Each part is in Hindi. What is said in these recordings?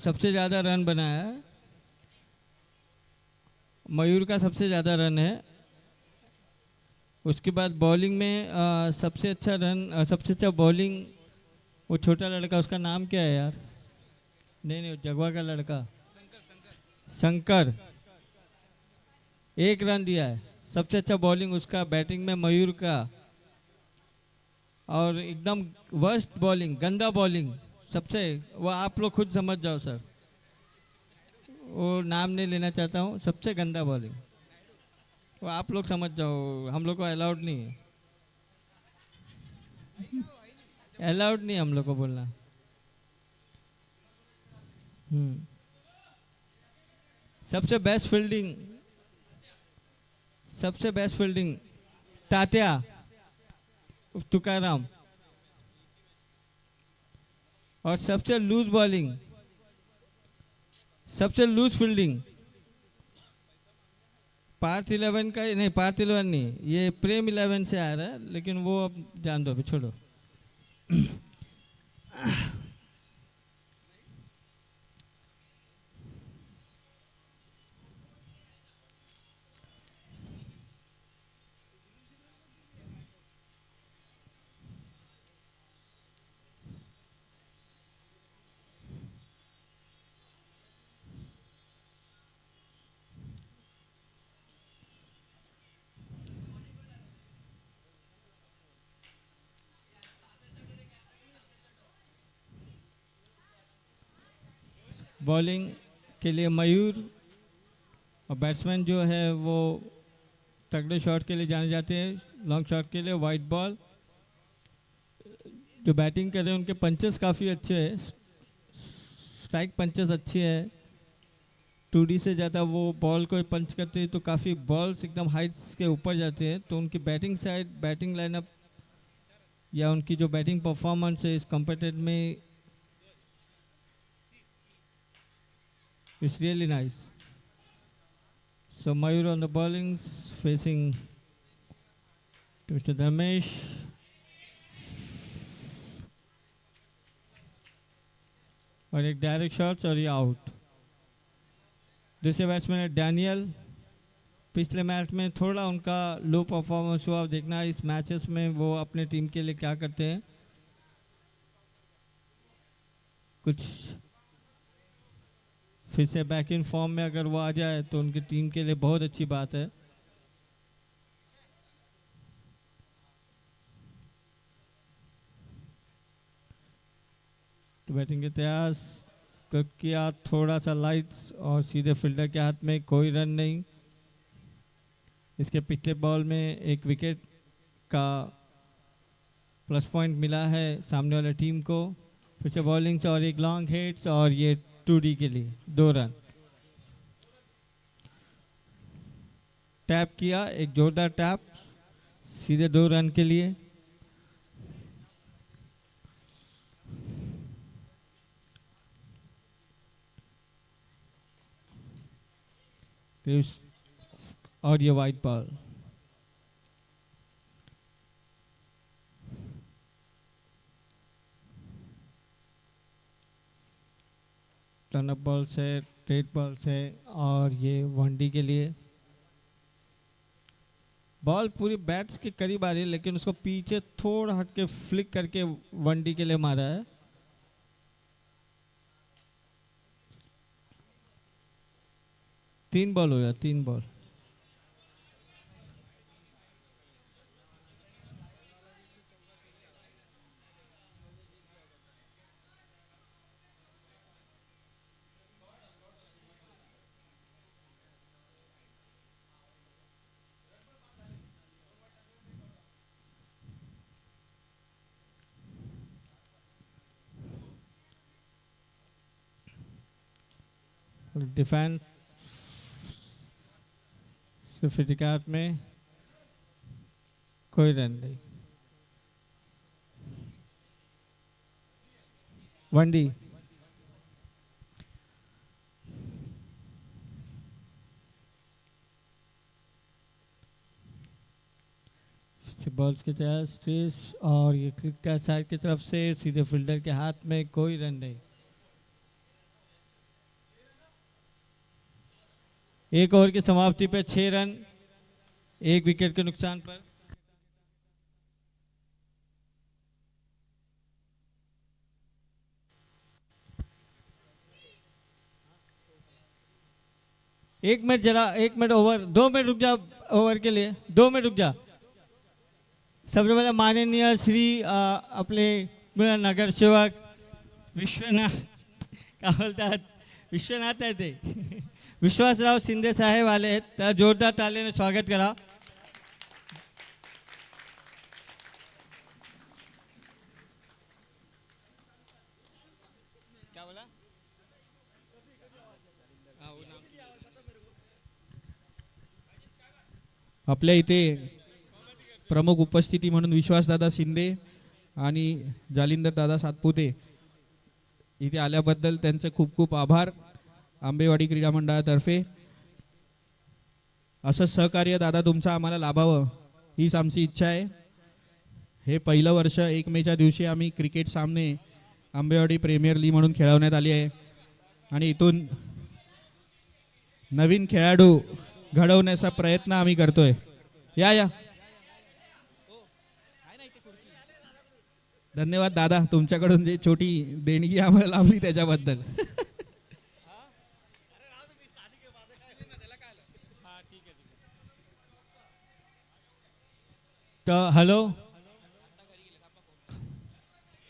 सबसे ज़्यादा रन बनाया है। मयूर का सबसे ज़्यादा रन है। उसके बाद बॉलिंग में सबसे अच्छा रन सबसे अच्छा बॉलिंग वो छोटा लड़का, उसका नाम क्या है यार? नहीं नहीं, जगवा का लड़का शंकर, 1 रन दिया है। सबसे अच्छा बॉलिंग उसका, बैटिंग में मयूर का। और एकदम वर्स्ट बॉलिंग, गंदा बॉलिंग सबसे, वो आप लोग खुद समझ जाओ सर, वो नाम नहीं लेना चाहता हूँ। सबसे गंदा बॉलिंग वो आप लोग समझ जाओ, हम लोग को अलाउड नहीं है, अलाउड नहीं है हम लोग को बोलना। हम्म। सबसे बेस्ट फील्डिंग, सबसे बेस्ट फील्डिंग तात्या तुकाराम। और सबसे लूज बॉलिंग, सबसे लूज फील्डिंग पार्थ 11 का, नहीं पार्थ 11 नहीं, ये प्रेम 11 से आ रहा है, लेकिन वो अब जान दो, अभी छोड़ो। बॉलिंग के लिए मयूर, और बैट्समैन जो है वो तगड़े शॉट के लिए जाने जाते हैं, लॉन्ग शॉट के लिए, वाइट बॉल। जो बैटिंग कर रहे हैं उनके पंचेस काफ़ी अच्छे हैं, स्ट्राइक पंचेस अच्छे हैं। 2D से ज़्यादा वो बॉल को पंच करते हैं तो काफ़ी बॉल्स एकदम हाइट्स के ऊपर जाते हैं, तो उनकी बैटिंग साइड, बैटिंग लाइनअप या उनकी जो बैटिंग परफॉर्मेंस है इस कॉम्पिटिट में, it's really nice. So Mayur on the bowling, facing to Mr. Dhamesh. और एक डायरेक्ट शॉट और ये आउट। दूसरे बैट्समैन है डैनियल। पिछले मैच में थोड़ा उनका लो परफॉर्मेंस हुआ, देखना इस मैचेस में वो अपने टीम के लिए क्या करते हैं। कुछ फिर से बैक इन फॉर्म में अगर वो आ जाए तो उनकी टीम के लिए बहुत अच्छी बात है। तो बैटिंग के तैयार किया, थोड़ा सा लाइट्स और सीधे फील्डर के हाथ में, कोई रन नहीं। इसके पिछले बॉल में एक विकेट का प्लस पॉइंट मिला है सामने वाले टीम को। फिर से बॉलिंग से और एक लॉन्ग हिट्स और ये 2D के लिए 2 रन। टैप किया, एक जोरदार टैप, सीधे 2 रन के लिए। और ये वाइट बॉल। टर्नअप बॉल से, स्ट्रेट बॉल से, और ये 1D के लिए। बॉल पूरी बैट्स के करीब आ रही है, लेकिन उसको पीछे थोड़ा हट के फ्लिक करके 1D के लिए मारा है। तीन बॉल हो गया, 3 बॉल। डिफेंस सिर्फ में कोई रन नहीं। 1D। बॉल्स की तरह स्ट्रेस और ये क्लिक का साइड की तरफ से सीधे फील्डर के हाथ में, कोई रन नहीं। एक ओवर की समाप्ति पे 6 रन, 1 विकेट के नुकसान पर। एक मिनट जरा, 1 मिनट ओवर, 2 मिनट रुक जा ओवर के लिए, 2 मिनट रुक जा। सबसे पहले माननीय श्री अपने नगर सेवक विश्वनाथ क्या बोलतात विश्वनाथ आहे ते विश्वासराव शिंदे साहेब आले आहेत, त्याला जोरदार टाळ्याने स्वागत करा। क्या बोला? आपल्या इथे प्रमुख उपस्थिती म्हणून विश्वासदादा शिंदे आणि जालिंदर दादा सातपुते इथे आल्याबद्दल त्यांचे खूप खूप आभार। आंबेवाडी क्रीडा मंडळातर्फे असं सहकार्य दादा तुमचं आम्हाला लाभावं हीच आमची इच्छा आहे। हे पहिलं वर्ष 1 मेच्या दिवशी आम्ही क्रिकेट सामने आंबेवाडी प्रीमियर लीग म्हणून खेळवण्यात आली आहे आणि इथून नवीन खेळाडू घडवण्याचा प्रयत्न आम्ही करतोय। या धन्यवाद दादा, तुमच्याकडून जी छोटी देणगी आम्हाला लाभली त्याच्याबद्दल। तो हेलो,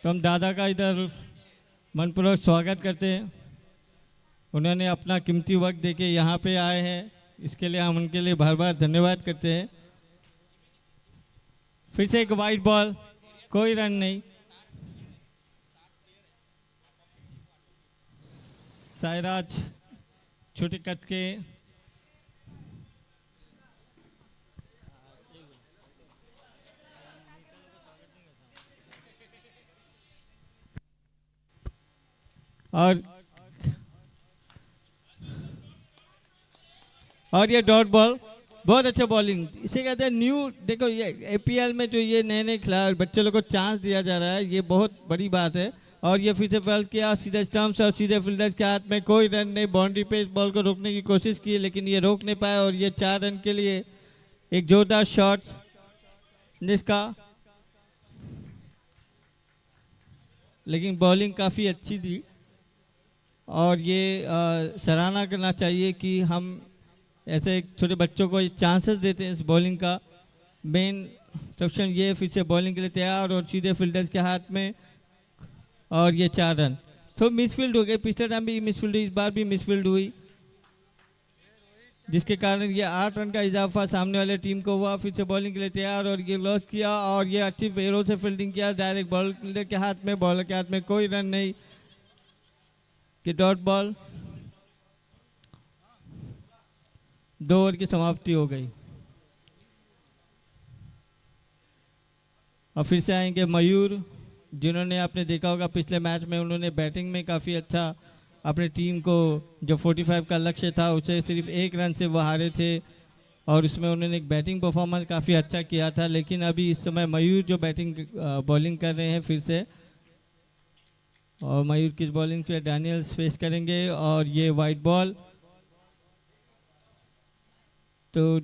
तो हम दादा का इधर मनपूर्वक स्वागत करते हैं। उन्होंने अपना कीमती वक्त देके यहाँ पे आए हैं, इसके लिए हम उनके लिए बार बार धन्यवाद करते हैं। फिर से एक वाइड बॉल, कोई रन नहीं। सायराज छोटे कट के और ये डॉट बॉल, बहुत अच्छा बॉलिंग, इसे कहते हैं न्यू। देखो ये एपीएल में जो ये नए नए खिलाड़ी बच्चे लोग को चांस दिया जा रहा है, ये बहुत बड़ी बात है। और ये फिर से बॉल किया सीधे स्टंप्स और सीधे फील्डर्स के हाथ में, कोई रन नहीं। बाउंड्री पे इस बॉल को रोकने की कोशिश की लेकिन ये रोक नहीं पाया और ये 4 रन के लिए एक जोरदार शॉट्स जिसका, लेकिन बॉलिंग काफ़ी अच्छी थी और ये सराहना करना चाहिए कि हम ऐसे छोटे बच्चों को चांसेस देते हैं इस बॉलिंग का। मेन ऑप्शन ये फिर से बॉलिंग के लिए तैयार और सीधे फील्डर्स के हाथ में और ये 4 रन। तो मिसफील्ड हो गए, पिछले टाइम भी मिसफील्ड हुई, इस बार भी मिसफील्ड हुई, जिसके कारण ये 8 रन का इजाफा सामने वाले टीम को हुआ। फिर से बॉलिंग के लिए तैयार और ये लॉस किया और ये अच्छी फेरों से फील्डिंग किया, डायरेक्ट बॉलर के हाथ में, बॉलर के हाथ में, कोई रन नहीं कि डॉट बॉल। 2 ओवर की समाप्ति हो गई। और फिर से आएंगे मयूर, जिन्होंने आपने देखा होगा पिछले मैच में उन्होंने बैटिंग में काफ़ी अच्छा अपने टीम को, जो 45 का लक्ष्य था उसे सिर्फ 1 रन से वो हारे थे और उसमें उन्होंने एक बैटिंग परफॉर्मेंस काफ़ी अच्छा किया था। लेकिन अभी इस समय मयूर जो बॉलिंग कर रहे हैं फिर से, और मयूर की बॉलिंग पे डैनियल्स फेस करेंगे और ये वाइड बॉल। तो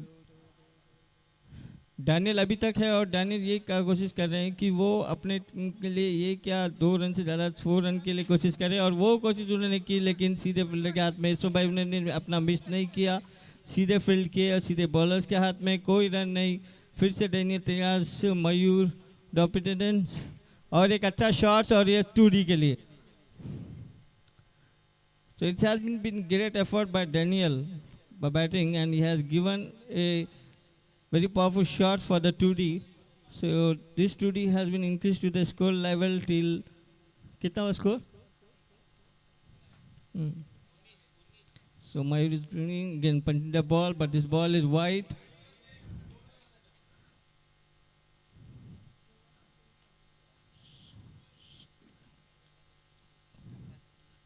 डैनियल अभी तक है और डैनियल ये क्या कोशिश कर रहे हैं कि वो अपने टीम के लिए ये क्या 2 रन से ज़्यादा 4 रन के लिए कोशिश करें, और वो कोशिश उन्होंने की लेकिन सीधे फील्डर के हाथ में। इसो भाई उन्होंने अपना मिस नहीं किया, सीधे फील्ड किए और सीधे बॉलर्स के हाथ में, कोई रन नहीं। फिर से डैनियल तैयार, मयूर डॉपिटेडेंस और एक अच्छा शॉट्स और ये 2D के लिए। So it has been great effort by Daniel by batting and he has given a very powerful shot for the 2D. So this 2D has been increased to the score level till कितना हुआ score? So Mayur is bringing again punching the ball, but this ball is wide.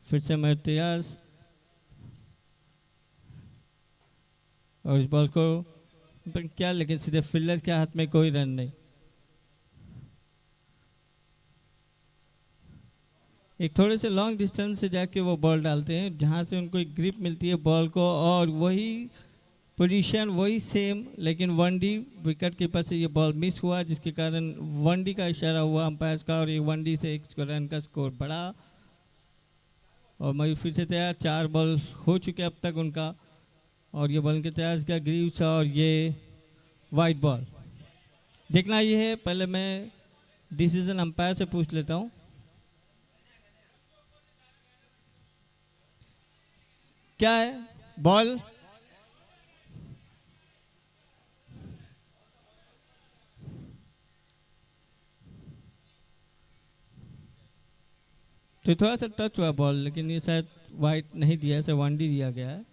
फिर से मयूर तैयार और इस बॉल को क्या, लेकिन सीधे फील्डर के हाथ में, कोई रन नहीं। एक थोड़े से लॉन्ग डिस्टेंस से जाके वो बॉल डालते हैं, जहाँ से उनको एक ग्रिप मिलती है बॉल को, और वही पोजीशन वही सेम, लेकिन 1D विकेट कीपर से ये बॉल मिस हुआ, जिसके कारण 1D का इशारा हुआ अंपायर का, और ये 1D से 1 रन का स्कोर बढ़ा। और मयूर फिर से तैयार, 4 बॉल हो चुके अब तक उनका, और ये बॉल के तैयार किया ग्रीव्स, और ये वाइट बॉल। देखना ये है, पहले मैं डिसीजन अंपायर से पूछ लेता हूँ। क्या है बॉल? तो थोड़ा सा टच हुआ बॉल, लेकिन ये शायद वाइट नहीं दिया, इसे 1D दिया गया है।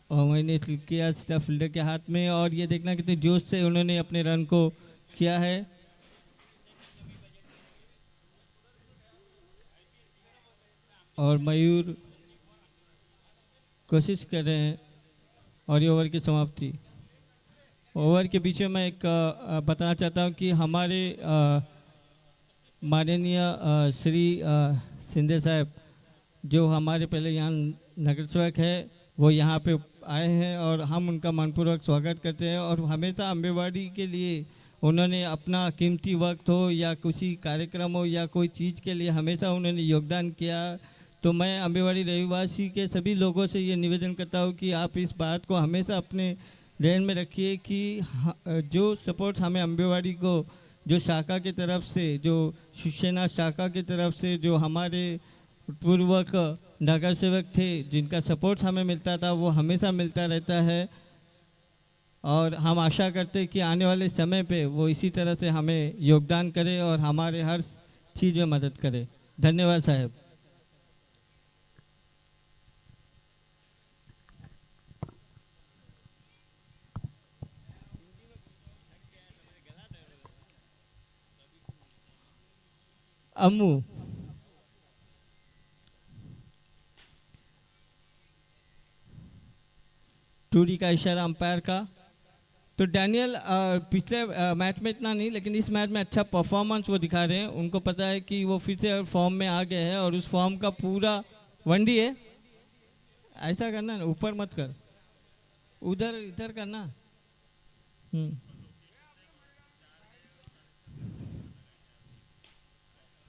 और मैंने किया सीधा फील्डर के हाथ में, और ये देखना कितने जोश से उन्होंने अपने रन को किया है। और मयूर कोशिश कर रहे हैं, और ये ओवर की समाप्ति। ओवर के पीछे मैं एक बताना चाहता हूँ कि हमारे माननीय श्री सिंधे साहब, जो हमारे पहले यहाँ नगर सेवक है, वो यहाँ पे आए हैं, और हम उनका मनपूर्वक स्वागत करते हैं। और हमेशा अम्बेवाड़ी के लिए उन्होंने अपना कीमती वक्त हो या किसी कार्यक्रम हो या कोई चीज़ के लिए हमेशा उन्होंने योगदान किया। तो मैं अम्बेवाड़ी रविवासी के सभी लोगों से ये निवेदन करता हूँ कि आप इस बात को हमेशा अपने ध्यान में रखिए कि जो सपोर्ट हमें अम्बेवाड़ी को जो शाखा की तरफ से, जो शिवसेना शाखा की तरफ से, जो हमारे पूर्वक नगर सेवक थे जिनका सपोर्ट हमें मिलता था, वो हमेशा मिलता रहता है। और हम आशा करते हैं कि आने वाले समय पे वो इसी तरह से हमें योगदान करे और हमारे हर चीज़ में मदद करे। धन्यवाद साहब। अम्मू, टूरी का इशारा अंपायर का। तो डैनियल पिछले मैच में इतना नहीं, लेकिन इस मैच में अच्छा परफॉर्मेंस वो दिखा रहे हैं। उनको पता है कि वो फिर से फॉर्म में आ गए हैं, और उस फॉर्म का पूरा 1D है। ऐसा करना ना, ऊपर मत कर, उधर इधर करना।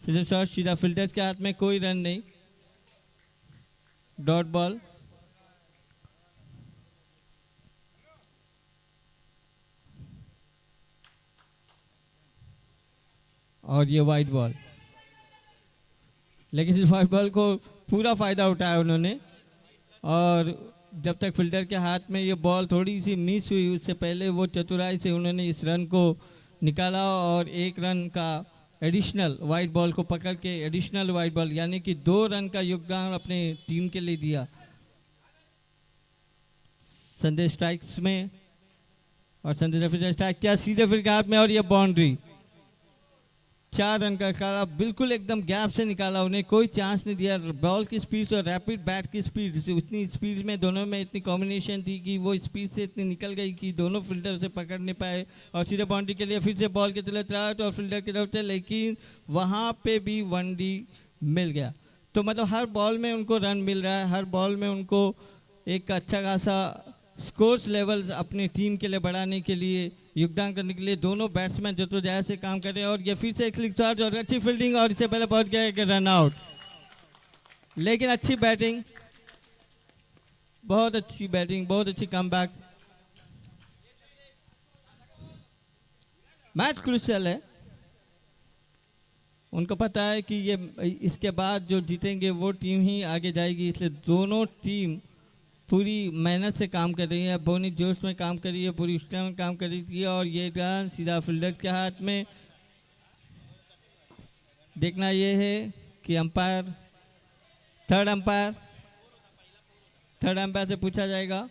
फिर से शॉट सीधा फील्डर्स के हाथ में, कोई रन नहीं, डॉट बॉल। और ये वाइट बॉल, लेकिन इस वाइट बॉल को पूरा फायदा उठाया उन्होंने। और जब तक फील्डर के हाथ में ये बॉल थोड़ी सी मिस हुई, उससे पहले वो चतुराई से उन्होंने इस रन को निकाला, और 1 रन का एडिशनल वाइट बॉल को पकड़ के एडिशनल वाइट बॉल, यानी कि 2 रन का योगदान अपने टीम के लिए दिया। संजय स्ट्राइक्स में, और संजय फिर स्ट्राइक किया सीधे फिर हाथ में, और ये बाउंड्री। 4 रन का निकाला, बिल्कुल एकदम गैप से निकाला, उन्हें कोई चांस नहीं दिया। बॉल की स्पीड और रैपिड बैट की स्पीड, उतनी स्पीड में दोनों में इतनी कॉम्बिनेशन थी कि वो स्पीड से इतनी निकल गई कि दोनों फील्डर से पकड़ नहीं पाए। और सीधे बाउंड्री के लिए फिर से बॉल की तरफ था और फील्डर की तरफ से, लेकिन वहाँ पे भी 1D मिल गया। तो मतलब हर बॉल में उनको रन मिल रहा है, हर बॉल में उनको एक अच्छा खासा स्कोर्स लेवल अपनी टीम के लिए बढ़ाने के लिए, योगदान करने के लिए दोनों बैट्समैन जद्दोजहद से काम कर रहे हैं। और ये फिर से एक स्लिक शॉट और अच्छी फील्डिंग, और इससे पहले पहुंच गया एक रन आउट, लेकिन अच्छी बैटिंग, बहुत अच्छी बैटिंग, बहुत अच्छी कमबैक। मैच क्रूशियल है, उनको पता है कि ये इसके बाद जो जीतेंगे वो टीम ही आगे जाएगी, इसलिए दोनों टीम पूरी मेहनत से काम कर रही है, बोनी जोश में काम कर रही है, पूरी उत्साह में काम कर रही थी। और ये रन सीधा फील्डर्स के हाथ में। देखना ये है कि अंपायर, थर्ड अंपायर से पूछा जाएगा।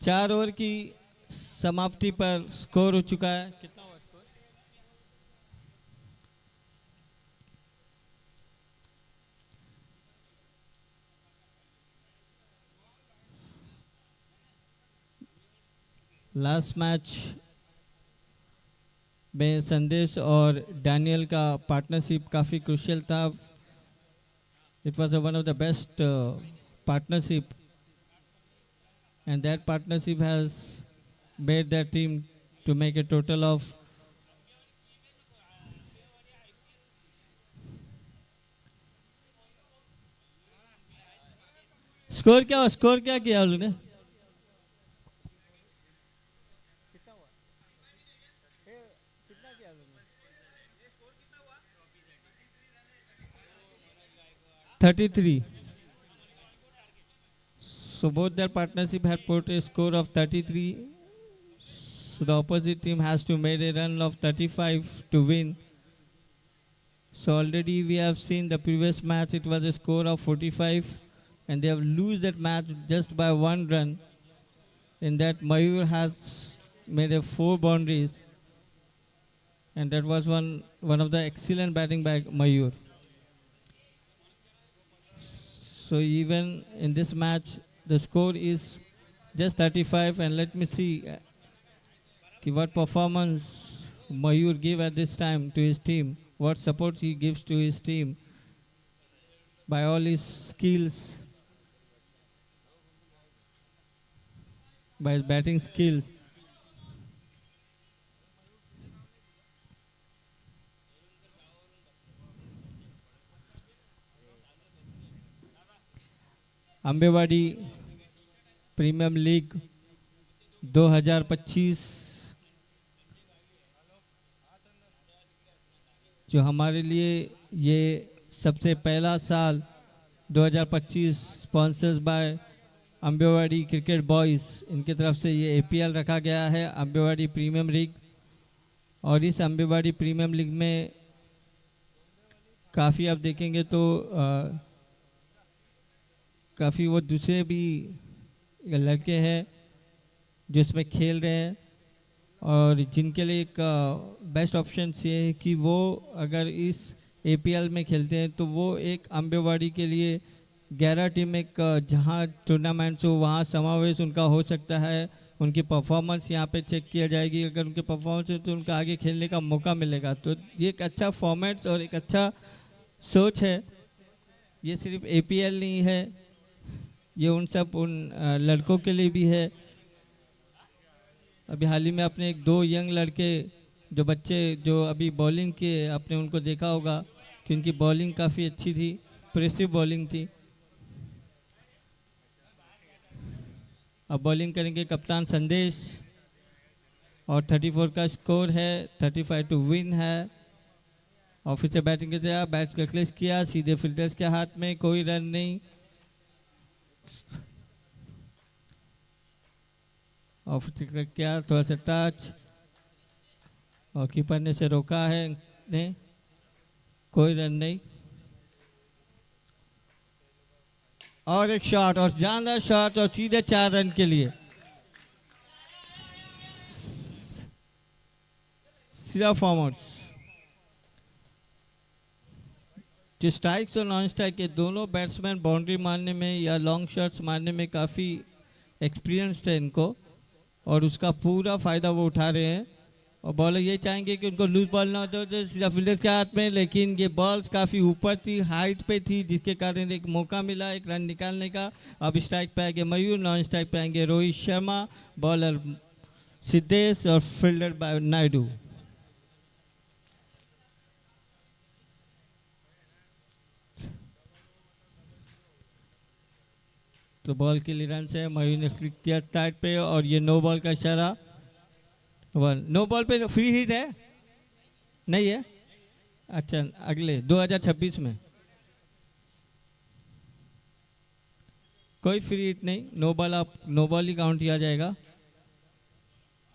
4 ओवर की समाप्ति पर स्कोर हो चुका है। कितना हुआ स्कोर? लास्ट मैच में संदेश और डैनियल का पार्टनरशिप काफ़ी क्रूशियल था। It was one of the best partnership and that partnership has made their team to make a total of score क्या किया उन्होंने? कितना हुआ? कितना किया उन्होंने? 33. So both their partnership had put a score of 33. So the opposite team has to make a run of 35 to win. So already we have seen the previous match, it was a score of 45 and they have lose that match just by 1 run. In that Mayur has made a 4 boundaries and that was one of the excellent batting by Mayur. So even in this match the score is just 35 and let me see what performance Mayur gave at this time to his team, what support he gives to his team by all his skills, by his batting skills. Ambewadi premium league 2025 जो हमारे लिए ये सबसे पहला साल 2025 sponsors by Ambewadi cricket boys, इनकी तरफ से ये एपीएल रखा गया है अंबेवाड़ी प्रीमियम लीग। और इस अंबेवाड़ी प्रीमियम लीग में काफ़ी आप देखेंगे तो काफ़ी वो दूसरे भी लड़के हैं जो इसमें खेल रहे हैं और जिनके लिए एक बेस्ट ऑप्शन ये है कि वो अगर इस एपीएल में खेलते हैं तो वो एक अंबेवाड़ी के लिए 11 टीम एक जहां टूर्नामेंट्स हो वहां समावेश उनका हो सकता है। उनकी परफॉर्मेंस यहां पे चेक किया जाएगी, अगर उनके परफॉर्मेंस है तो उनका आगे खेलने का मौका मिलेगा। तो ये एक अच्छा फॉर्मेट्स और एक अच्छा सोच है। ये सिर्फ एपीएल नहीं है, ये उन लड़कों के लिए भी है। अभी हाल ही में आपने 2 यंग लड़के जो बच्चे जो अभी बॉलिंग के आपने उनको देखा होगा कि उनकी बॉलिंग काफ़ी अच्छी थी, प्रेसिव बॉलिंग थी। अब बॉलिंग करेंगे कप्तान संदेश और 34 का स्कोर है, 35 टू विन है। और फिर से बैटिंग के तैयार, बैट का क्लिच किया, सीधे फील्डर्स के हाथ में, कोई रन नहीं। और फिर क्या थोड़ा सा टच और कीपर ने से रोका है, ने कोई रन नहीं। और एक शॉट और जानदार शॉट और सीधे 4 रन के लिए। सीधा फॉर्मर्स जो स्ट्राइक्स और नॉन स्ट्राइक के दोनों बैट्समैन बाउंड्री मारने में या लॉन्ग शॉट्स मारने में काफ़ी एक्सपीरियंस्ड है इनको और उसका पूरा फ़ायदा वो उठा रहे हैं। और बॉलर ये चाहेंगे कि उनको लूज बॉल ना हो तो सीधा फील्डर्स के हाथ में, लेकिन ये बॉल्स काफ़ी ऊपर थी, हाइट पे थी, जिसके कारण एक मौका मिला एक रन निकालने का। अब स्ट्राइक पे आएंगे मयूर, नॉन स्ट्राइक पे आएंगे रोहित शर्मा, बॉलर सिद्धेश और फील्डर बाय नायडू। तो बॉल के लिए रन है, मयूर ने क्लिक किया टाइट पे और ये नो बॉल का इशारा। नो बॉल पे फ्री हिट है नहीं है? अच्छा, अगले 2026 में कोई फ्री हिट नहीं, नो बॉल, आप नो बॉल ही काउंट किया जाएगा।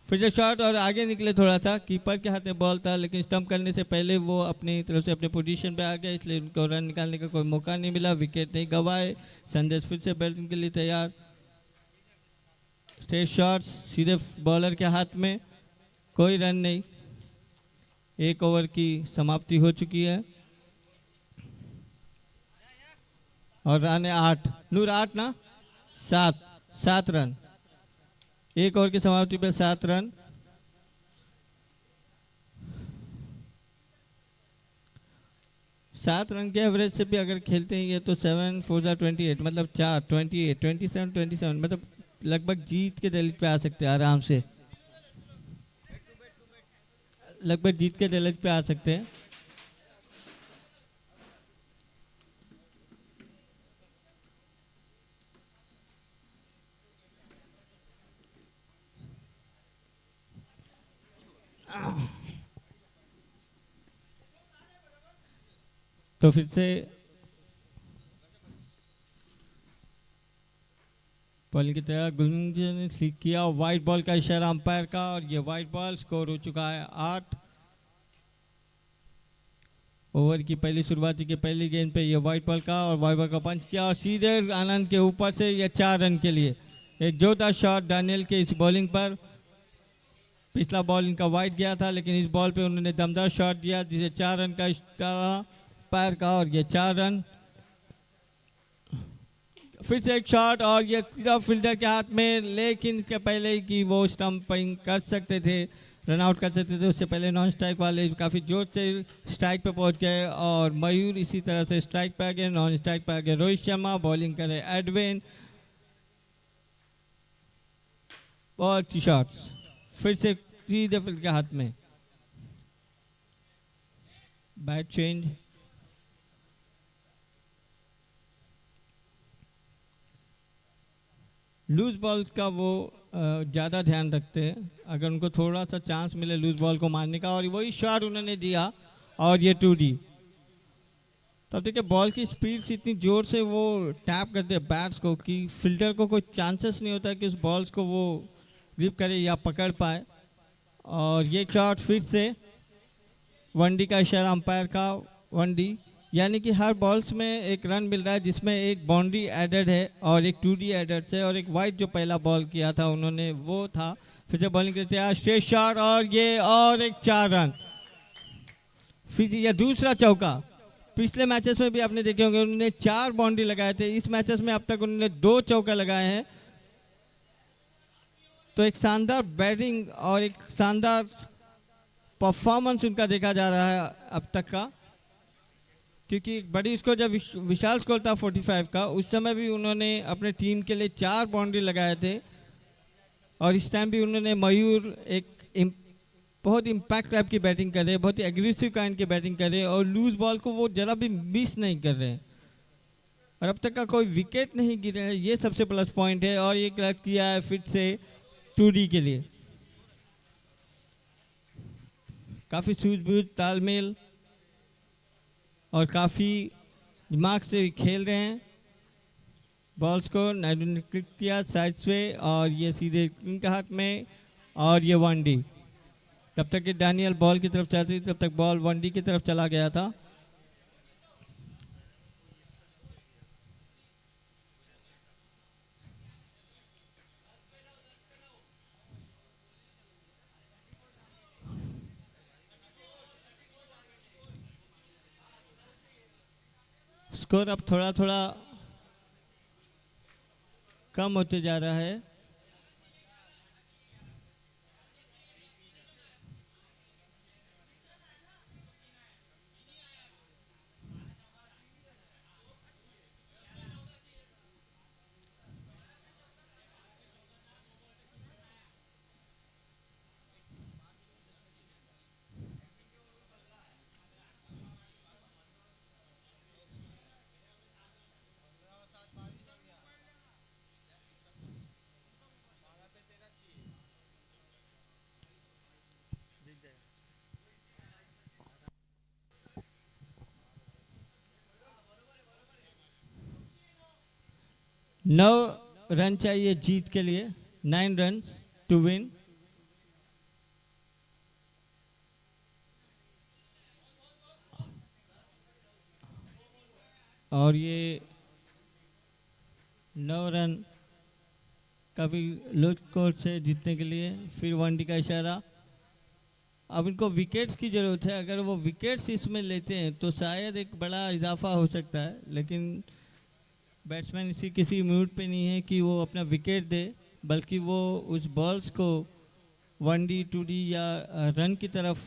फिर जो शॉट और आगे निकले थोड़ा सा, कीपर के हाथ में बॉल था लेकिन स्टंप करने से पहले वो अपनी तरफ से अपने पोजीशन पे आ गए, इसलिए उनको रन निकालने का कोई मौका नहीं मिला, विकेट नहीं गंवाए। संदेश फिर से बैटिंग के लिए तैयार, स्ट्रेट शॉट्स सीधे बॉलर के हाथ में, कोई रन नहीं। एक ओवर की समाप्ति हो चुकी है और रन है 8। नूर 8 ना 7 रन। एक ओवर की समाप्ति पे 7 रन। सात रन के एवरेज से भी अगर खेलते हैं ये तो 7 4 28 मतलब 4 28 27 27 मतलब लगभग जीत के दहलीज पे आ सकते हैं आराम से, लगभग जीत के दहलीज पे आ सकते हैं। तो फिर से बॉलिंग की तरह गुलजन ने सीख किया, वाइट बॉल का इशारा अंपायर का और ये वाइट बॉल। स्कोर हो चुका है 8। ओवर की पहली शुरुआती के पहली गेंद पे ये वाइट बॉल का और वाइट बॉल का पंच किया और सीधे आनंद के ऊपर से ये 4 रन के लिए एक जोरदार शॉट डैनियल के इस बॉलिंग पर। पिछला बॉल इनका वाइट गया था लेकिन इस बॉल पे उन्होंने दमदार शॉट दिया जिसे 4 रन का इशारा पैर का और ये 4 रन। फिर से एक शॉट और ये सीधा फील्डर के हाथ में, लेकिन इसके पहले ही कि वो स्टंपिंग कर सकते थे, रन आउट कर सकते थे, उससे पहले नॉन स्ट्राइक वाले काफ़ी जोर से स्ट्राइक पे पहुंच गए और मयूर इसी तरह से स्ट्राइक पे आ गए। नॉन स्ट्राइक पे आ गए रोहित शर्मा, बॉलिंग करे एडविन। और 3 शॉट्स फिर से सीधे फील्ड के हाथ में। Bat change. लूज बॉल्स का वो ज़्यादा ध्यान रखते हैं, अगर उनको थोड़ा सा चांस मिले लूज बॉल को मारने का, और वही शॉट उन्होंने दिया और ये 2D। तब देखिए बॉल की स्पीड से इतनी जोर से वो टैप करते हैं बैट्स को कि फील्डर को कोई चांसेस नहीं होता कि उस बॉल्स को वो ग्रिप करे या पकड़ पाए। और ये शॉट फिर से 1D का इशारा अंपायर का। 1D यानी कि हर बॉल्स में एक रन मिल रहा है जिसमें एक बाउंड्री एडेड है और एक 2D एडेड से, और एक वाइट जो पहला बॉल किया था उन्होंने वो था। फिर से बॉलिंग करते हैं स्ट्रेट शॉट और ये और एक 4 रन। फिर ये दूसरा चौका। पिछले मैचेस में भी आपने देखे होंगे उन्होंने 4 बाउंड्री लगाए थे, इस मैचेस में अब तक उन्होंने 2 चौका लगाए हैं। तो एक शानदार बैटिंग और एक शानदार परफॉर्मेंस उनका देखा जा रहा है अब तक का, क्योंकि बड़ी स्कोर जब विशाल स्कोर था 45 का, उस समय भी उन्होंने अपने टीम के लिए 4 बाउंड्री लगाए थे। और इस टाइम भी उन्होंने मयूर एक बहुत इम्पैक्ट टाइप की बैटिंग कर रहे हैं, बहुत ही एग्रेसिव काइंड की बैटिंग कर रहे हैं और लूज बॉल को वो जरा भी मिस नहीं कर रहे हैं और अब तक का कोई विकेट नहीं गिरा है, ये सबसे प्लस पॉइंट है। और ये क्लैप किया है फिर से 2D के लिए। काफ़ी सूझबूझ, तालमेल और काफ़ी दिमाग से खेल रहे हैं। बॉल्स को नायडू ने क्लिक किया साइड से और ये सीधे इनके हाथ में और ये 1D। तब तक कि डैनियल बॉल की तरफ चाहती थी तब तक बॉल 1D की तरफ चला गया था। स्कोर अब थोड़ा थोड़ा कम होते जा रहा है। नौ रन चाहिए जीत के लिए, 9 रन टू विन। और ये 9 रन काफ़ी लो स्कोर से जीतने के लिए। फिर वनडी का इशारा। अब इनको विकेट्स की ज़रूरत है, अगर वो विकेट्स इसमें लेते हैं तो शायद एक बड़ा इजाफा हो सकता है, लेकिन बैट्समैन इसी किसी मूड पे नहीं है कि वो अपना विकेट दे, बल्कि वो उस बॉल्स को 1D 2D या रन की तरफ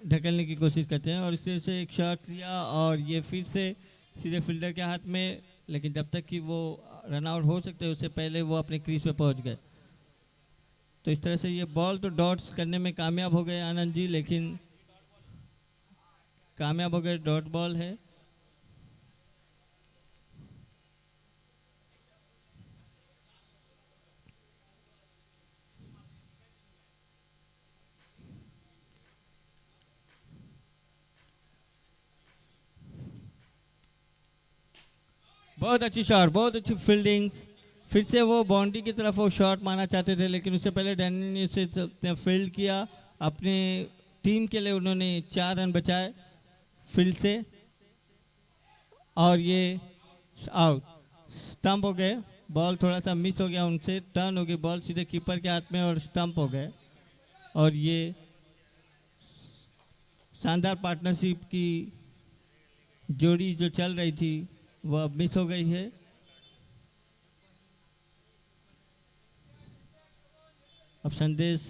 ढकेलने की कोशिश करते हैं। और इस तरह से एक शॉट लिया और ये फिर से सीधे फील्डर के हाथ में, लेकिन जब तक कि वो रन आउट हो सकते हैं उससे पहले वो अपने क्रीज पे पहुंच गए। तो इस तरह से ये बॉल तो डॉट्स करने में कामयाब हो गए आनंद जी, लेकिन कामयाब हो गए, डॉट बॉल है। बहुत अच्छी शॉट, बहुत अच्छी फील्डिंग। फिर से वो बाउंड्री की तरफ वो शॉट मारना चाहते थे, लेकिन उससे पहले डैनी ने उसे फील्ड किया। अपने टीम के लिए उन्होंने 4 रन बचाए फील्ड से और ये आउट। स्टंप हो गए, बॉल थोड़ा सा मिस हो गया उनसे, टर्न हो गई बॉल सीधे कीपर के हाथ में और स्टंप हो गए। और ये शानदार पार्टनरशिप की जोड़ी जो चल रही थी वो अब मिस हो गई है। अब संदेश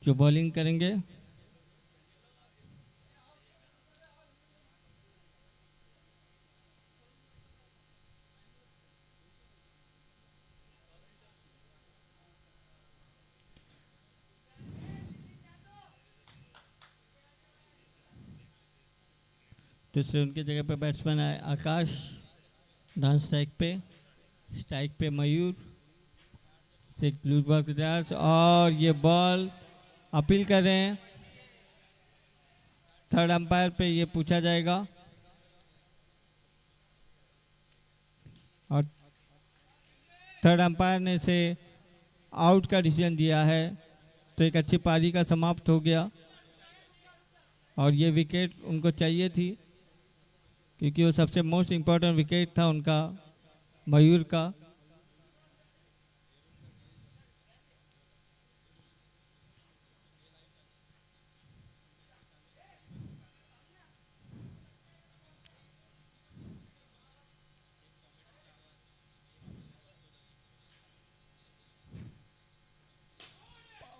जो बॉलिंग करेंगे, दूसरे उनके जगह पे बैट्समैन आए आकाश, नॉन स्ट्राइक पे मयूर, एक लूज बॉल के प्रयास और ये बॉल अपील कर रहे हैं। थर्ड अंपायर पे ये पूछा जाएगा और थर्ड अंपायर ने इसे आउट का डिसीजन दिया है। तो एक अच्छी पारी का समाप्त हो गया और ये विकेट उनको चाहिए थी, क्योंकि वो सबसे मोस्ट इम्पोर्टेंट विकेट था उनका, मयूर का।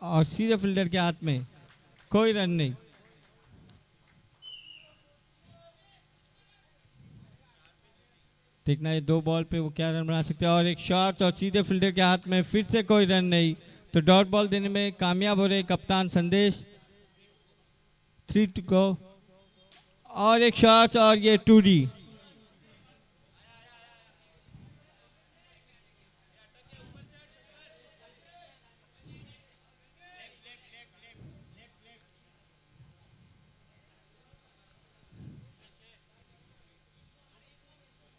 और सीधे फील्डर के हाथ में, कोई रन नहीं। देखना है 2 बॉल पे वो क्या रन बना सकते हैं। और एक शॉट और सीधे फील्डर के हाथ में, फिर से कोई रन नहीं। तो डॉट बॉल देने में कामयाब हो रहे कप्तान संदेश। 3 to go और एक शॉट और ये 2D।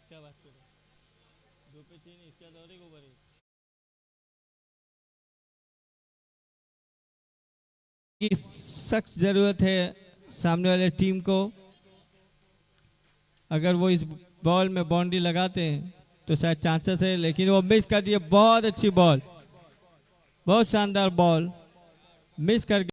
क्या बात कर रहे हैं? 2 पे 3 इसके बाद और एक ओवर है। की सख्त जरूरत है सामने वाले टीम को। अगर वो इस बॉल में बाउंड्री लगाते हैं तो शायद चांसेस है, लेकिन वो मिस कर दिए। बहुत अच्छी बॉल, बहुत शानदार बॉल मिस कर